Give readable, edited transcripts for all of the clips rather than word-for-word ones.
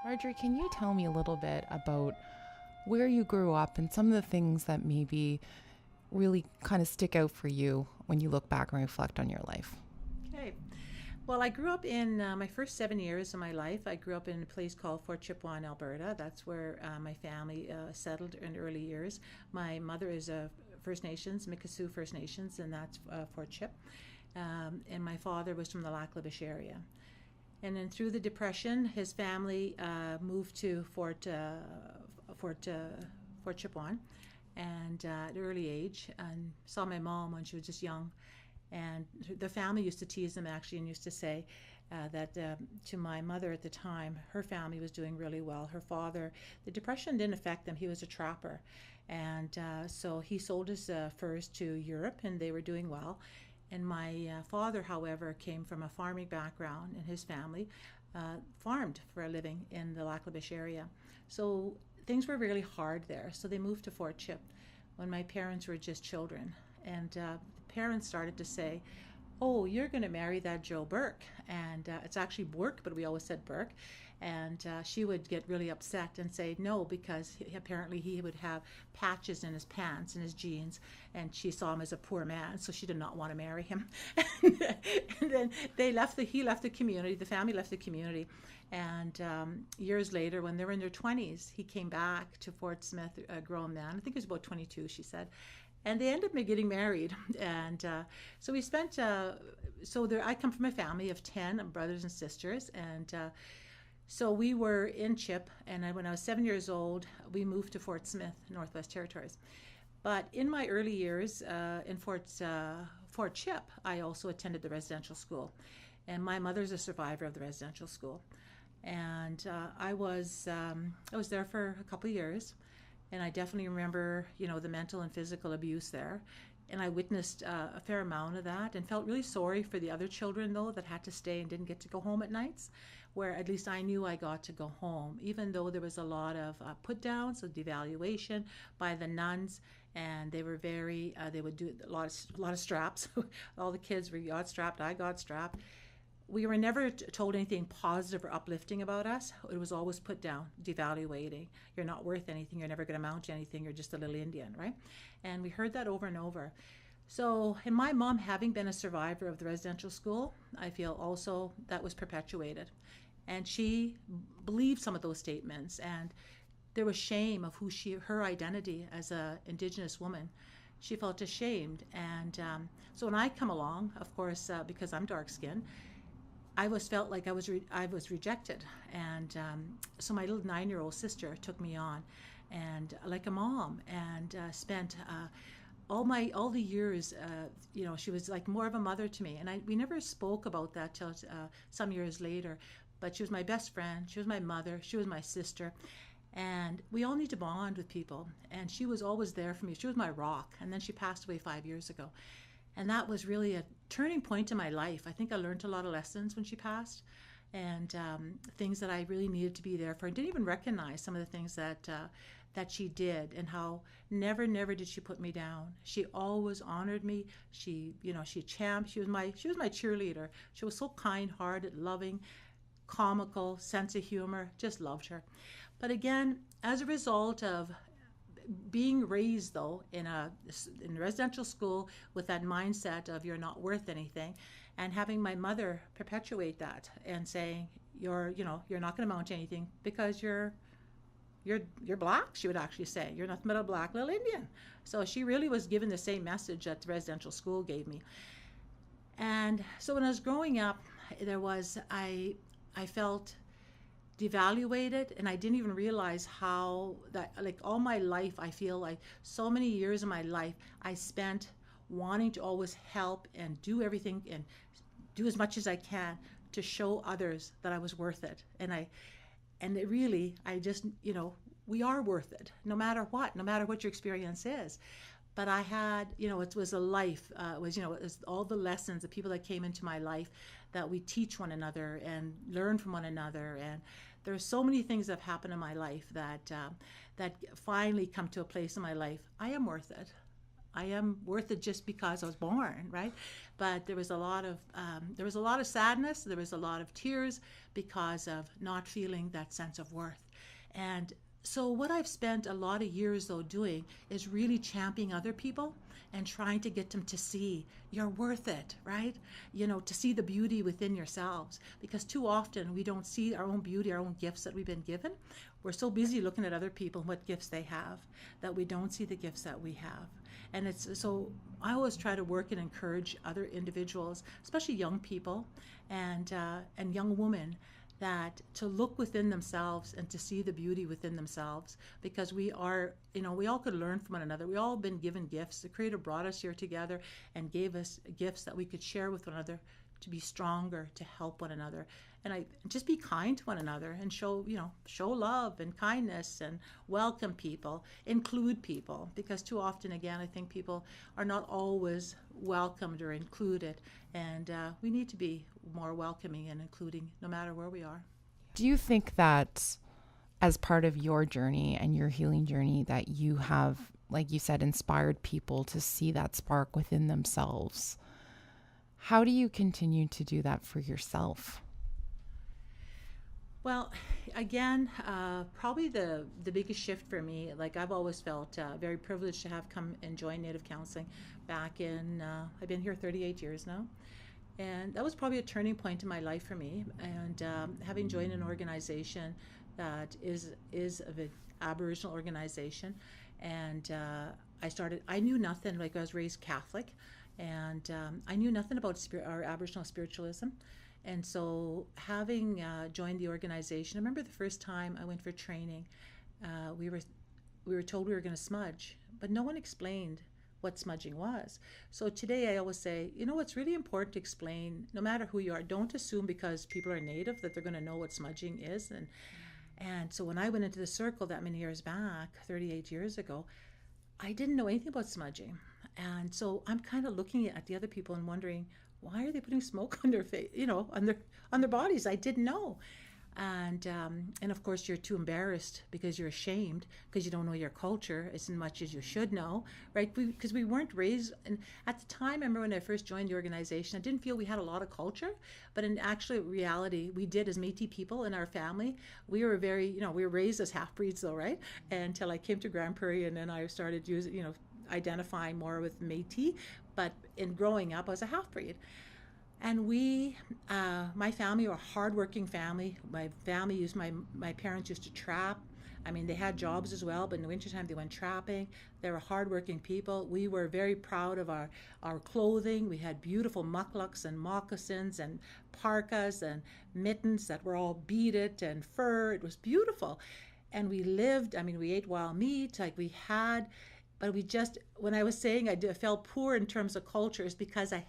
Marjorie, can you tell me a little bit about where you grew up and some of the things that maybe really kind of stick out for you when you look back and reflect on your life? Okay. Well, I grew up in my first 7 years of my life. I grew up in a place called Fort Chippewa, Alberta. That's where my family settled in early years. My mother is a First Nations, Mikisew First Nations, and that's Fort Chip. And my father was from the Lac La Biche area. And then through the Depression, his family moved to Fort Chippewa, and at an early age, and saw my mom when she was just young. And the family used to tease them actually, and used to say that to my mother at the time, her family was doing really well. Her father, the Depression didn't affect them. He was a trapper, and so he sold his furs to Europe, and they were doing well. And my father, however, came from a farming background, and his family farmed for a living in the Lac La Biche area. So things were really hard there. So they moved to Fort Chip when my parents were just children. And the parents started to say, "Oh, you're going to marry that Joe Burke." And it's actually Burke, but we always said Burke. And she would get really upset and say no, because apparently he would have patches in his pants and his jeans, and she saw him as a poor man, so she did not want to marry him. And then he left the community, the family left the community. And years later, when they were in their 20s, he came back to Fort Smith, a grown man. I think he was about 22, she said. And they ended up getting married. And so we spent, I come from a family of 10 brothers and sisters. And so we were in Chip, and when I was 7 years old, we moved to Fort Smith, Northwest Territories. But in my early years in Fort Chip, I also attended the residential school. And my mother's a survivor of the residential school. And I was there for a couple of years, and I definitely remember, the mental and physical abuse there. And I witnessed a fair amount of that, and felt really sorry for the other children, though, that had to stay and didn't get to go home at nights, where at least I knew I got to go home, even though there was a lot of put-downs, so devaluation by the nuns. And they were they would do a lot of straps. All the kids got strapped, I got strapped. We were never told anything positive or uplifting about us. It was always put down, devaluating. You're not worth anything. You're never going to amount to anything. You're just a little Indian, right? And we heard that over and over. So, and my mom, having been a survivor of the residential school, I feel also that was perpetuated. And she believed some of those statements, and there was shame of her identity as an Indigenous woman. She felt ashamed. And so when I come along, of course, because I'm dark-skinned, I felt like I was rejected. And so my little 9-year-old sister took me on, and like a mom, and spent all the years, she was like more of a mother to me. And we never spoke about that till some years later. But she was my best friend. She was my mother. She was my sister. And we all need to bond with people. And she was always there for me. She was my rock. And then she passed away 5 years ago. And that was really a turning point in my life. I think I learned a lot of lessons when she passed, and things that I really needed to be there for. I didn't even recognize some of the things that she did, and how never did she put me down. She always honored me. She championed. She was my cheerleader. She was so kind-hearted, loving, comical, sense of humor. Just loved her. But again, as a result of being raised, though, in residential school with that mindset of you're not worth anything, and having my mother perpetuate that and saying you're not going to amount to anything because you're black, she would actually say. You're nothing but a black little Indian. So she really was given the same message that the residential school gave me. And so when I was growing up, I felt devaluated, and I didn't even realize how that, like, all my life, I feel like so many years of my life I spent wanting to always help and do everything and do as much as I can to show others that I was worth it. I just, we are worth it, no matter what your experience is. But I had, it was a life, it was all the lessons, the people that came into my life, that we teach one another and learn from one another. And there's so many things that have happened in my life that finally come to a place in my life. I am worth it. I am worth it just because I was born, right? But there was a lot of sadness. There was a lot of tears because of not feeling that sense of worth. And so what I've spent a lot of years though doing is really championing other people and trying to get them to see you're worth it, right? To see the beauty within yourselves, because too often we don't see our own beauty, our own gifts that we've been given. We're so busy looking at other people and what gifts they have that we don't see the gifts that we have. And so I always try to work and encourage other individuals, especially young people and young women, that to look within themselves and to see the beauty within themselves, because we are, we all could learn from one another. We all been given gifts. The Creator brought us here together and gave us gifts that we could share with one another to be stronger, to help one another. And just be kind to one another and show love and kindness and welcome people, include people, because too often, again, I think people are not always welcomed or included, and we need to be more welcoming and including no matter where we are. Do you think that as part of your journey and your healing journey that you have, like you said, inspired people to see that spark within themselves? How do you continue to do that for yourself? Well, again, probably the biggest shift for me, like I've always felt very privileged to have come and join Native Counselling back in, I've been here 38 years now. And that was probably a turning point in my life for me. And having joined an organization that is an Aboriginal organization. And I knew nothing, like I was raised Catholic, and I knew nothing about our Aboriginal spiritualism. And so having joined the organization, I remember the first time I went for training, we were told we were going to smudge, but no one explained what smudging was. So today I always say, it's really important to explain, no matter who you are. Don't assume because people are Native that they're going to know what smudging is. And so when I went into the circle that many years back, 38 years ago, I didn't know anything about smudging. And so I'm kind of looking at the other people and wondering, why are they putting smoke on their face, on their bodies? I didn't know. And of course, you're too embarrassed because you're ashamed because you don't know your culture as much as you should know, right? Because we weren't raised. And at the time, I remember when I first joined the organization, I didn't feel we had a lot of culture. But in actual reality, we did as Métis people in our family. We were we were raised as half-breeds though, right? Until I came to Grande Prairie, and then I started using, identifying more with Métis. But in growing up, I was a half-breed. And my family were a hardworking family. My family my parents used to trap. I mean, they had jobs as well, but in the wintertime they went trapping. They were hardworking people. We were very proud of our clothing. We had beautiful mucklucks and moccasins and parkas and mittens that were all beaded and fur. It was beautiful. And we ate wild meat, but when I was saying I felt poor in terms of culture, is because I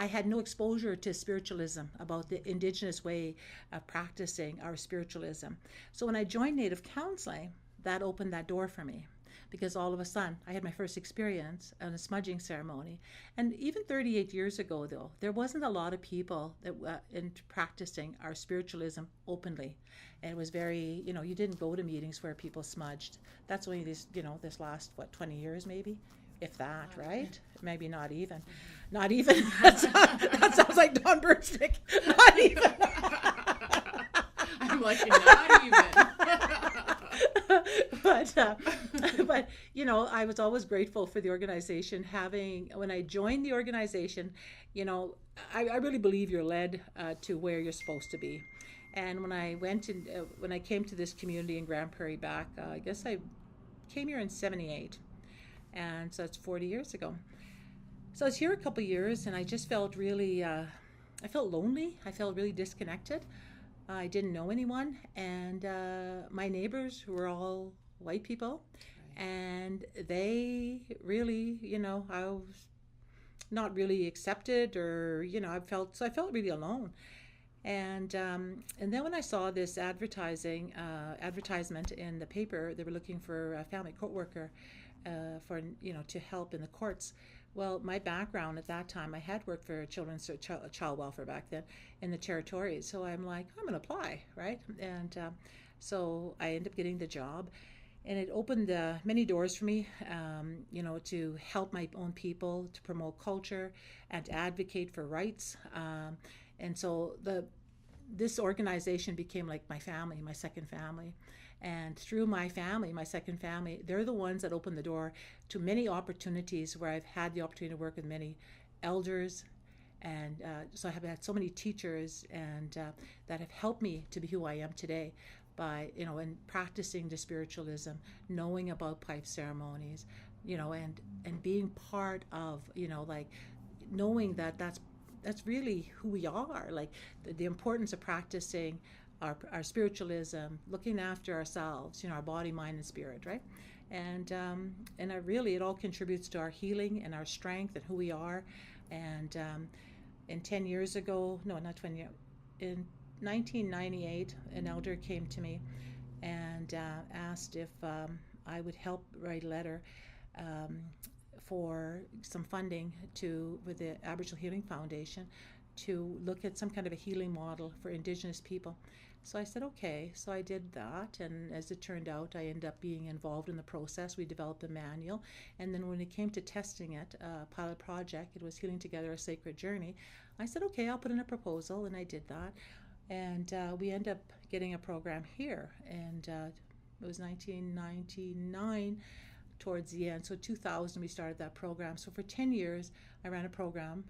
had no exposure to spiritualism, about the Indigenous way of practicing our spiritualism. So when I joined Native Counselling, that opened that door for me, because all of a sudden I had my first experience on a smudging ceremony. And even 38 years ago, though, there wasn't a lot of people that in practicing our spiritualism openly. And it was very, you didn't go to meetings where people smudged. That's only this last, 20 years maybe, if that, right? Maybe not even. Not even. That sounds like Don Bernstick. Not even. I'm like, not even. But I was always grateful for the organization. When I joined the organization, I really believe you're led to where you're supposed to be. And when I came to this community in Grande Prairie back, I guess I came here in 78, and so it's 40 years ago. So I was here a couple of years, and I just felt really, I felt lonely. I felt really disconnected. I didn't know anyone, and my neighbors were all white people, and they really, I was not really accepted, or I felt really alone. And then when I saw this advertisement in the paper, they were looking for a family court worker to help in the courts. Well, my background at that time, I had worked for children's child welfare back then in the territories. So I'm like, I'm going to apply, right? And so I ended up getting the job. And it opened many doors for me, to help my own people, to promote culture, and to advocate for rights. And so this organization became like my family, my second family. And through my family, my second family, they're the ones that opened the door to many opportunities where I've had the opportunity to work with many elders. And so I have had so many teachers and that have helped me to be who I am today by, and practicing the spiritualism, knowing about pipe ceremonies, and being part of, knowing that that's really who we are, like the importance of practicing our spiritualism, looking after ourselves, our body, mind, and spirit, right? And it all contributes to our healing and our strength and who we are. And in 10 years ago, no, not 20 years, in 1998, an elder came to me and asked if I would help write a letter for some funding with the Aboriginal Healing Foundation to look at some kind of a healing model for Indigenous people. So I said, okay. So I did that, and as it turned out, I ended up being involved in the process. We developed a manual, and then when it came to testing it, pilot project, it was Healing Together, a Sacred Journey. I said, okay, I'll put in a proposal, and I did that. And we ended up getting a program here, and it was 1999 towards the end. So 2000 we started that program. So for 10 years I ran a program,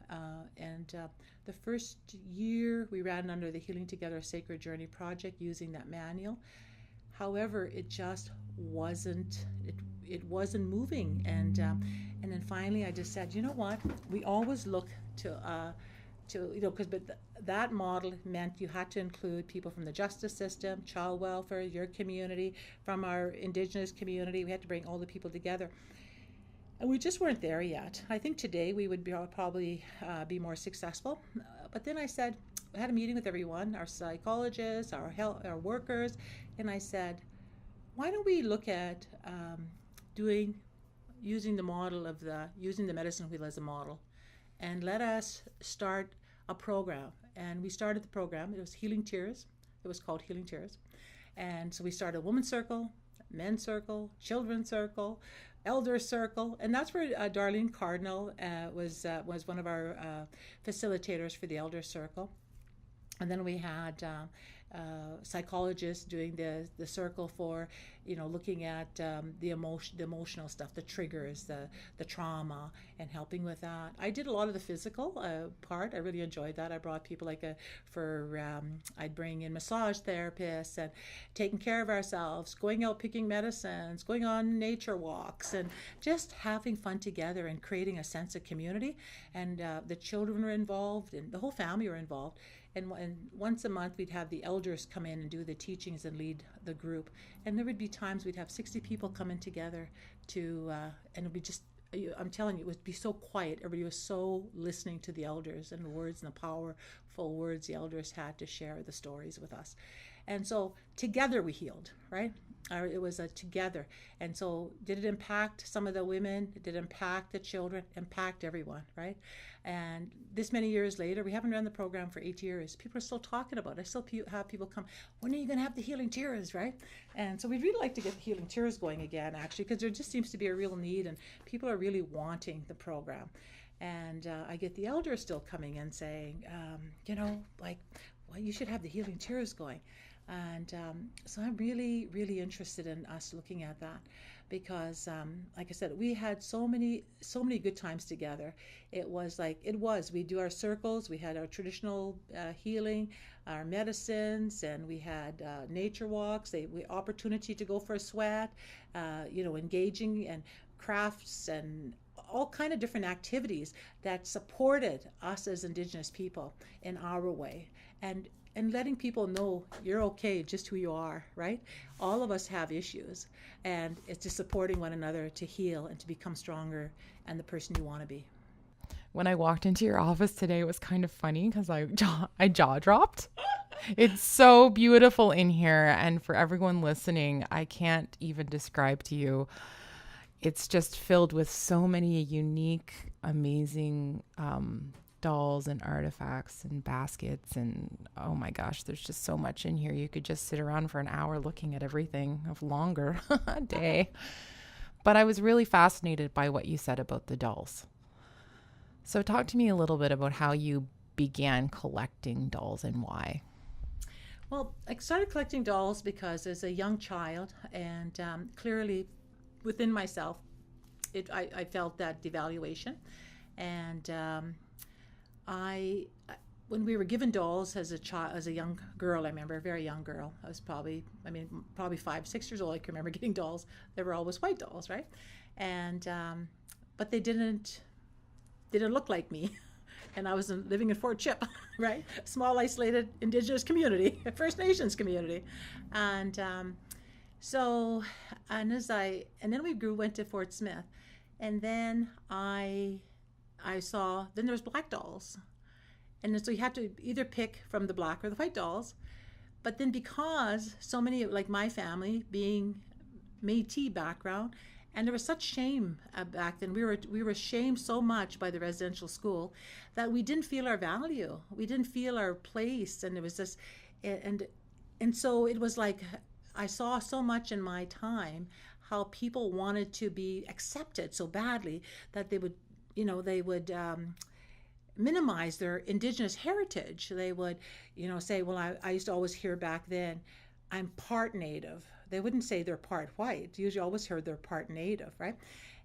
and the first year we ran under the Healing Together a Sacred Journey project using that manual. However, it just wasn't moving, and then finally I just said, you know what, we always look to that model meant you had to include people from the justice system, child welfare, your community, from our Indigenous community. We had to bring all the people together. And we just weren't there yet. I think today we would probably be more successful. But then I had a meeting with everyone, our psychologists, our workers, and I said, why don't we look at using the model of using the medicine wheel as a model, and let us start a program. And we started the program. It was Healing Tears. It was called Healing Tears. And so we started a women's circle, men's circle, children's circle, elder circle, and that's where Darlene Cardinal was one of our facilitators for the elder circle. And then we had psychologists doing the circle for, looking at the emotional stuff, the triggers, the trauma, and helping with that. I did a lot of the physical part. I really enjoyed that. I brought people I'd bring in massage therapists and taking care of ourselves, going out picking medicines, going on nature walks, and just having fun together and creating a sense of community. And the children were involved, and the whole family were involved. And once a month, we'd have the elders come in and do the teachings and lead the group. And there would be times we'd have 60 people coming together and it would be just, I'm telling you, it would be so quiet. Everybody was so listening to the elders and the words and the powerful words the elders had to share the stories with us. And so together we healed, right? It was a together. And so did it impact some of the women? Did it impact the children? Impact everyone, right? And this many years later, we haven't run the program for 8 years. People are still talking about it. I still have people come, when are you going to have the Healing Tears, right? And so we'd really like to get the Healing Tears going again, actually, because there just seems to be a real need, and people are really wanting the program. And I get the elders still coming in saying, you should have the Healing Tears going. And so I'm really, really interested in us looking at that, because like I said, we had so many good times together. We do our circles, we had our traditional healing, our medicines, and we had nature walks, opportunity to go for a sweat, engaging and crafts and all kind of different activities that supported us as Indigenous people in our way. And letting people know you're okay just who you are, right? All of us have issues, and it's just supporting one another to heal and to become stronger and the person you want to be. When I walked into your office today, it was kind of funny because I jaw dropped. It's so beautiful in here, and for everyone listening, I can't even describe to you. It's just filled with so many unique, amazing dolls and artifacts and baskets, and oh my gosh, there's just so much in here. You could just sit around for an hour looking at everything, of longer a day. But I was really fascinated by what you said about the dolls. So talk to me a little bit about how you began collecting dolls and why. Well, I started collecting dolls because as a young child, and clearly within myself, I felt that devaluation. And when we were given dolls as a young girl, I remember, a very young girl. I was probably 5, 6 years old. I can remember getting dolls. They were always white dolls, right? And but they didn't look like me. And I was living in Fort Chip, right? Small, isolated Indigenous community, First Nations community. And then we went to Fort Smith. And then I saw, then there was black dolls. And so you had to either pick from the black or the white dolls. But then because so many, like my family being Métis background, and there was such shame back then. We were shamed so much by the residential school that we didn't feel our value. We didn't feel our place. And it was just, and so it was like, I saw so much in my time how people wanted to be accepted so badly that they would minimize their Indigenous heritage. They would, say, well, I used to always hear back then, I'm part Native. They wouldn't say they're part white. You usually always heard they're part Native, right?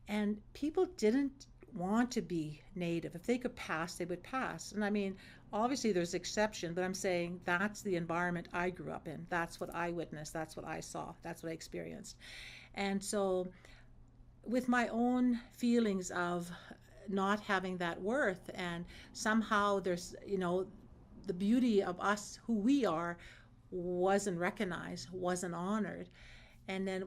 And people didn't want to be Native. If they could pass, they would pass. And I mean, obviously there's exception, but I'm saying that's the environment I grew up in. That's what I witnessed. That's what I saw. That's what I experienced. And so with my own feelings of not having that worth, and somehow there's, the beauty of us, who we are, wasn't recognized, wasn't honored. And then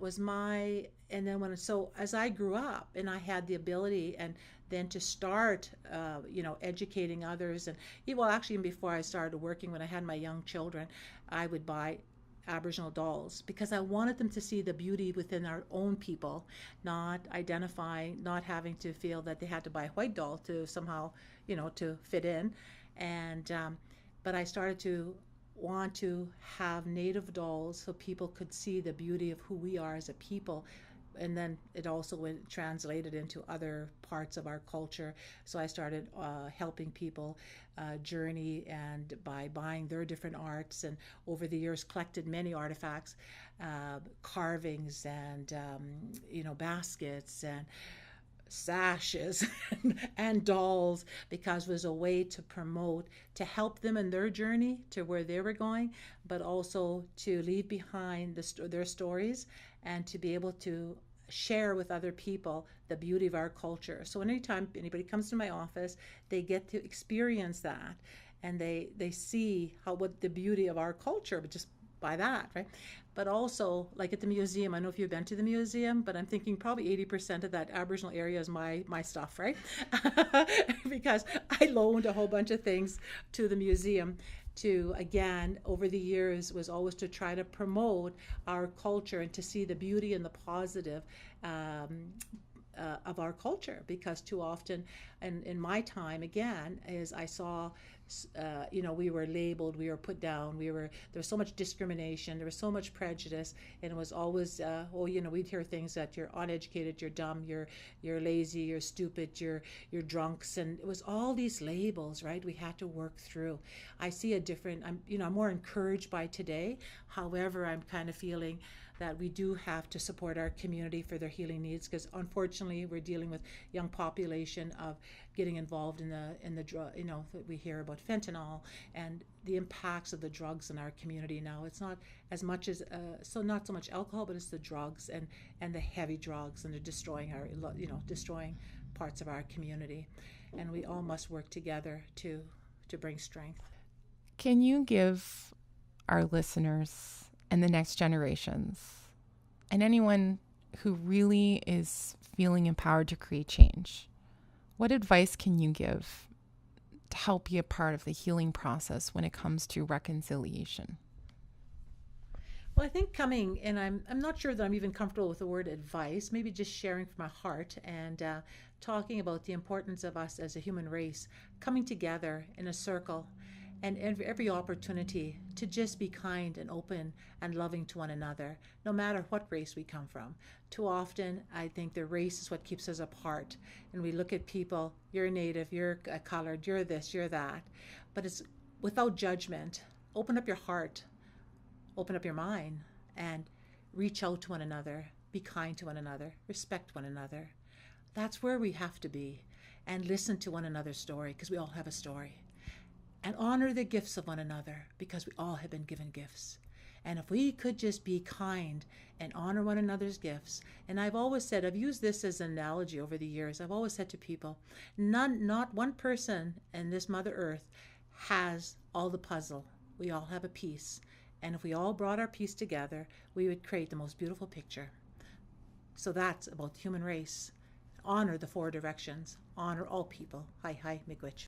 so as I grew up and I had the ability and then to start, educating others, and actually even before I started working, when I had my young children, I would buy Aboriginal dolls because I wanted them to see the beauty within our own people, not having to feel that they had to buy a white doll to somehow, to fit in. And, but I started to want to have Native dolls so people could see the beauty of who we are as a people. And then it also translated into other parts of our culture. So I started helping people journey, and by buying their different arts, and over the years collected many artifacts, carvings, and baskets and sashes and dolls, because it was a way to promote, to help them in their journey to where they were going, but also to leave behind their stories and to be able to share with other people the beauty of our culture. So anytime anybody comes to my office, they get to experience that, and they see what the beauty of our culture, but just by that, right? But also, like at the museum, I don't know if you've been to the museum, but I'm thinking probably 80% of that Aboriginal area is my stuff, right? Because I loaned a whole bunch of things to the museum to, again, over the years, was always to try to promote our culture and to see the beauty and the positive of our culture. Because too often, and in my time, again, is I saw, we were labeled, we were put down, there was so much discrimination, there was so much prejudice, and it was always, we'd hear things that you're uneducated, you're dumb, you're lazy, you're stupid, you're drunks, and it was all these labels, right? We had to work through. I see I'm more encouraged by today. However, I'm kind of feeling that we do have to support our community for their healing needs, because unfortunately we're dealing with young population of getting involved in the drug, we hear about fentanyl and the impacts of the drugs in our community now. It's not as much as not so much alcohol, but it's the drugs and the heavy drugs, and they're destroying destroying parts of our community, and we all must work together to bring strength. Can you give our listeners and the next generations, and anyone who really is feeling empowered to create change, what advice can you give to help be a part of the healing process when it comes to reconciliation? Well, I think coming, and I'm not sure that I'm even comfortable with the word advice, maybe just sharing from my heart and talking about the importance of us as a human race coming together in a circle and every opportunity to just be kind and open and loving to one another, no matter what race we come from. Too often, I think the race is what keeps us apart. And we look at people, you're a native, you're colored, you're this, you're that. But it's without judgment. Open up your heart, open up your mind, and reach out to one another, be kind to one another, respect one another. That's where we have to be. And listen to one another's story, because we all have a story. And honor the gifts of one another, because we all have been given gifts. And if we could just be kind and honor one another's gifts, and I've always said, I've used this as an analogy over the years, I've always said to people, not one person in this Mother Earth has all the puzzle. We all have a piece. And if we all brought our piece together, we would create the most beautiful picture. So that's about the human race. Honor the four directions. Honor all people. Hi, miigwech.